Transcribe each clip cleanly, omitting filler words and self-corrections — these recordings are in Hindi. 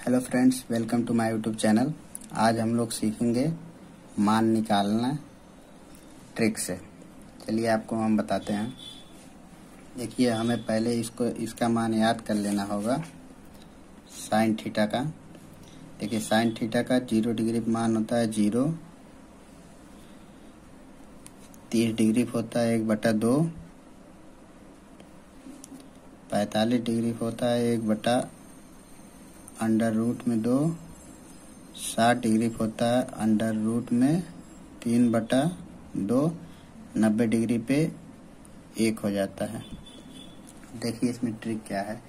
Hello friends, welcome to my YouTube channel. आज हम लोग सीखेंगे मान निकालना ट्रिक से। चलिए आपको हम बताते हैं। देखिए, हमें पहले इसका मान याद कर लेना होगा साइन थीटा का। देखिए, साइन थीटा का 0 डिग्री मान होता है 0, 30 डिग्री होता है 1/2, 45 डिग्री होता है 1/√2, 60 डिग्री होता है √3/2, 90 डिग्री पे 1 हो जाता है। देखिए इसमें ट्रिक क्या है।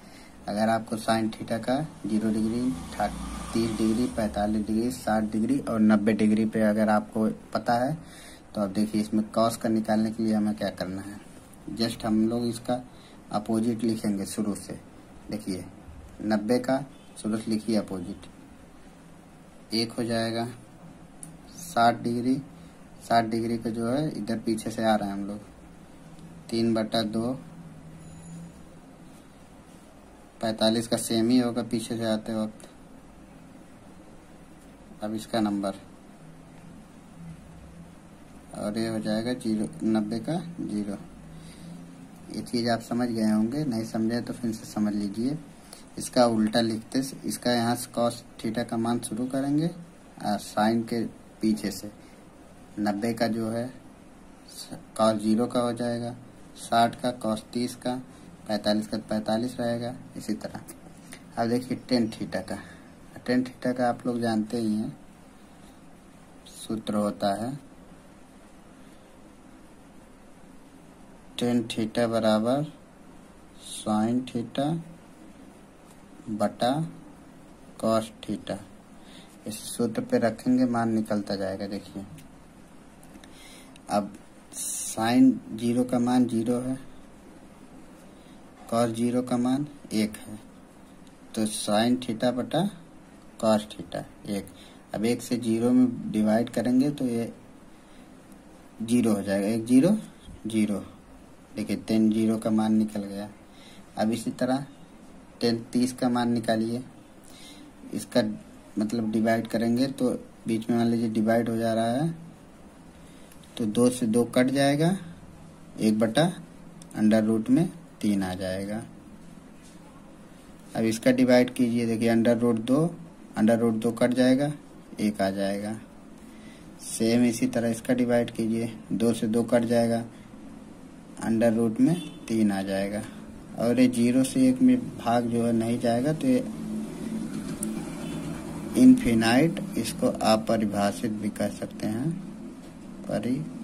अगर आपको साइन थीटा का 0 डिग्री, 30 डिग्री, 45 डिग्री, 60 डिग्री और 90 डिग्री पे अगर आपको पता है तो अब देखिए इसमें कॉस का निकालने के लिए हमें क्या करना है। जस्ट हम लोग इसका अपोजिट लिखेंगे शुरू से। देखिए 90 का शुरू से लिखिए अपोजिट, 1 हो जाएगा। 60 डिग्री का जो है इधर पीछे से आ रहा है हम लोग 3/2, 45 का सेम ही होगा पीछे से आते वक्त। अब इसका नंबर और ये हो जाएगा 0, 90 का 0। ये चीज़ आप समझ गए होंगे, नहीं समझे तो फिर से समझ लीजिए। इसका उल्टा लिखते, इसका यहाँ से कॉस थीटा का मान शुरू करेंगे साइन के पीछे से। 90 का जो है कॉस 0 का हो जाएगा, 60 का कॉस 30 का, 45 का 45 रहेगा। इसी तरह अब देखिए टेन थीटा का आप लोग जानते ही हैं, सूत्र होता है टेन थीटा बराबर साइन थीटा बटा कॉस थीटा। इस सूत्र पे रखेंगे, मान निकलता जाएगा। देखिए अब साइन 0 का मान 0 है, कॉस 0 का मान 1 है, तो साइन थीटा बटा कॉस थीटा 1। अब 1 से 0 में डिवाइड करेंगे तो ये 0 हो जाएगा, 1 0 0। देखिए 10 0 का मान निकल गया। अब इसी तरह 10 30 का मान निकालिए। इसका मतलब डिवाइड करेंगे तो बीच में मान लीजिए डिवाइड हो जा रहा है तो 2 से 2 कट जाएगा, 1/√3 आ जाएगा। अब इसका डिवाइड कीजिए। देखिए √2 कट जाएगा, 1 आ जाएगा। सेम इसी तरह इसका डिवाइड कीजिए, 2 से 2 कट जाएगा, √3 आ जाएगा। और ये 0 से 1 में भाग जो है नहीं जाएगा तो ये इनफिनाइट, इसको आप परिभाषित भी कर सकते हैं, परिभाषित।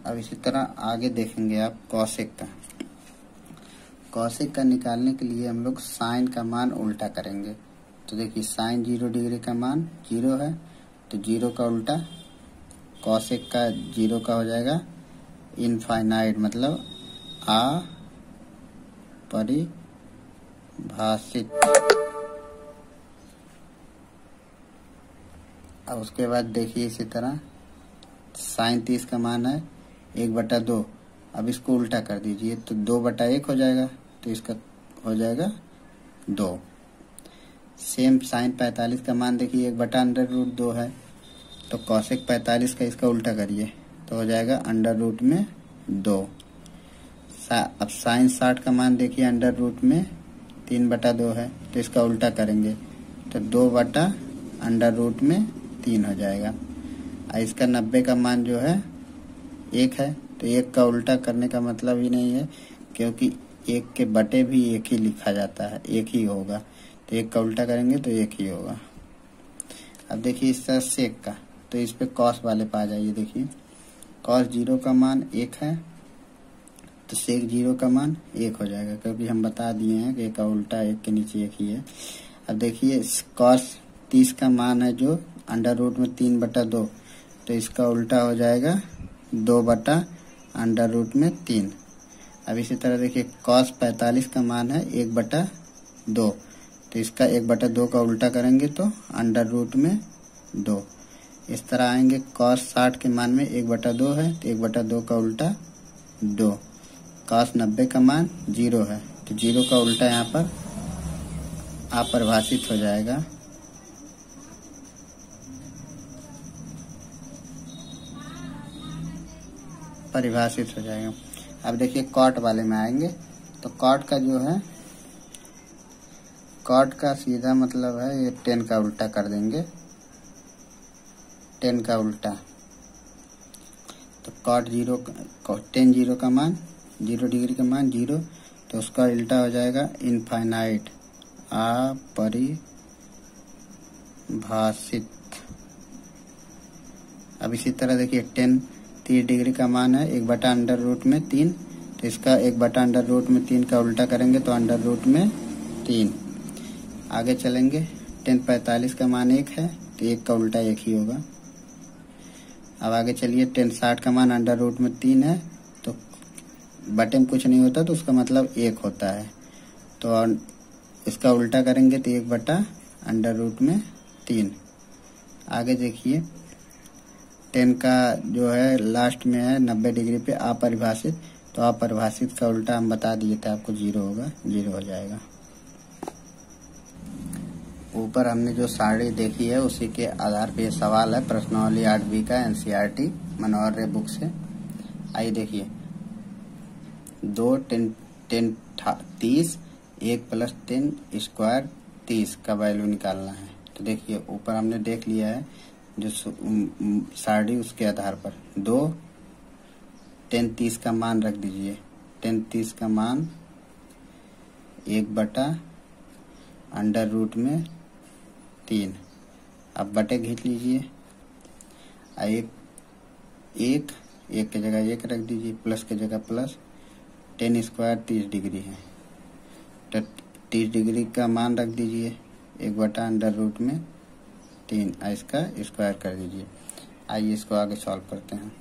अब इसी तरह आगे देखेंगे आप कॉसेक का निकालने के लिए हम लोग साइन का मान उल्टा करेंगे। तो देखिए साइन 0 डिग्री का मान 0 है, तो 0 का उल्टा कॉसेक का 0 का हो जाएगा इनफाइनाइट, मतलब अपरिभाषित। अब उसके बाद देखिए इसी तरह साइन 30 का मान है 1/2। अब इसको उल्टा कर दीजिए तो 2/1 हो जाएगा, तो इसका हो जाएगा 2। सेम साइन 45 का मान देखिए 1/√2 है, तो कॉसेक 45 का इसका उल्टा करिए तो हो जाएगा √2। अब साइन 60 का मान देखिए √3/2 है, तो इसका उल्टा करेंगे तो 2/√3 हो जाएगा। इसका 90 का मान जो है 1 है, तो 1 का उल्टा करने का मतलब ही नहीं है, क्योंकि 1 के बटे भी 1 ही लिखा जाता है, 1 ही होगा। तो 1 का उल्टा करेंगे तो 1 ही होगा। अब देखिए इस तरह सेक का, तो इस पे कॉस वाले पे आ जाइए। देखिए कॉस 0 का मान 1 है, तो सेक 0 का मान 1 हो जाएगा, क्योंकि हम बता दिए हैं कि 1 का उल्टा 1 के नीचे 1 ही है। अब देखिए कॉस 30 का मान है जो √3/2, तो इसका उल्टा हो जाएगा 2/√3। अब इसी तरह देखिए कॉस 45 का मान है 1/2, तो इसका 1/2 का उल्टा करेंगे तो √2। इस तरह आएंगे कॉस 60 के मान में 1/2 है, तो 1/2 का उल्टा 2। cos 90 का मान 0 है, तो 0 का उल्टा यहाँ पर अपरिभाषित हो जाएगा। परिभाषित हो जाएगा। अब देखिए कॉट वाले में आएंगे, तो कॉट का जो है, कॉट का सीधा मतलब है ये 10 का उल्टा कर देंगे, 10 का उल्टा, तो कॉट 0 10 0 का मान 0 डिग्री का मान 0, तो उसका उल्टा हो जाएगा इनफाइनाइट, अपरिभाषित। अब इसी तरह देखिए 10 30 डिग्री का मान है 1/√3, तो इसका 1/√3 का उल्टा करेंगे तो √3। आगे चलेंगे, 10 45 का मान 1 है, तो 1 का उल्टा 1 ही होगा। अब आगे चलिए 10 60 का मान √3 है, तो बटे में कुछ नहीं होता, तो उसका मतलब 1 होता है, तो इसका उल्टा करेंगे तो 1/√3। आगे देखिए 10 का जो है लास्ट में है 90 डिग्री पे अपरिभाषित, तो अपरिभाषित का उल्टा हम बता दिए थे आपको 0 होगा, 0 हो जाएगा। ऊपर हमने जो सारणी देखी है उसी के आधार पे ये सवाल है, प्रश्नावली 8B का NCERT मनोहर रे बुक से। आइए देखिए 2 10 10 30 1 + 10 स्क्वायर 30 का वैल्यू निकालना है। तो देखिए ऊपर हमने देख लिया है जो सारणी, उसके आधार पर 2 10 30 का मान रख दीजिए, 10 30 का मान 1/√3। अब बटे घींच लीजिए, एक की जगह 1 रख दीजिए, प्लस की जगह प्लस, 10 स्क्वायर 30 डिग्री है, तो 30 डिग्री का मान रख दीजिए 1/√3, इसका स्क्वायर कर दीजिए। आइए इसको आगे सॉल्व करते हैं।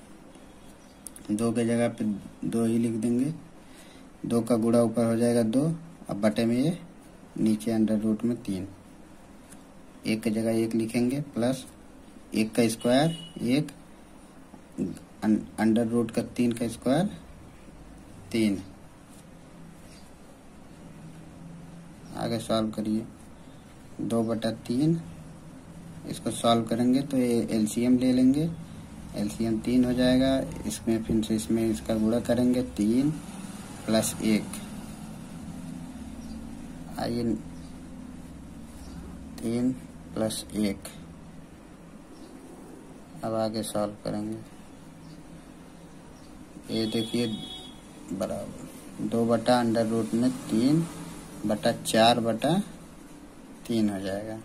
2 की जगह पे 2 ही लिख देंगे, 2 का गुणा ऊपर हो जाएगा 2, अब बटे में ये नीचे √3, 1 की जगह 1 लिखेंगे, प्लस 1 का स्क्वायर 1, √3 का स्क्वायर 3। आगे सॉल्व करिए, 2/3, इसको सॉल्व करेंगे तो ये एलसीएम ले लेंगे, एलसीएम 3 हो जाएगा, इसमें फिर से इसमें इसका गुणा करेंगे 3 + 1, आइए 3 + 1। अब आगे सॉल्व करेंगे, ये देखिए बराबर 2/√3/4/3 हो जाएगा।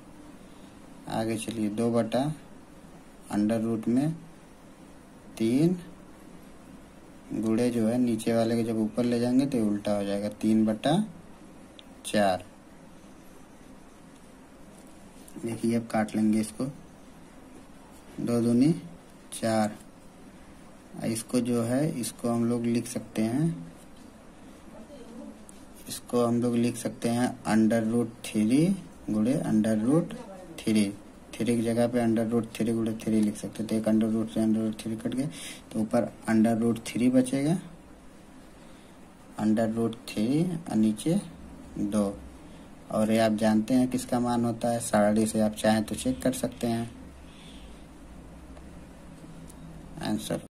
आगे चलिए 2/√3 गुणे जो है नीचे वाले के जब ऊपर ले जाएंगे तो उल्टा हो जाएगा, 3/4। देखिए अब काट लेंगे इसको, 2 दूनी 4। इसको जो है इसको हम लोग लिख सकते हैं, इसको हम लोग लिख सकते हैं √3 गुणे √3, 3 की जगह पे √3 गुणे 3 लिख सकते हैं, तो एक √3 से √3 कट गए, तो ऊपर √3 बचेगा, √3 और नीचे 2, और ये आप जानते हैं किसका मान होता है, सारणी से आप चाहें तो चेक कर सकते हैं आंसर।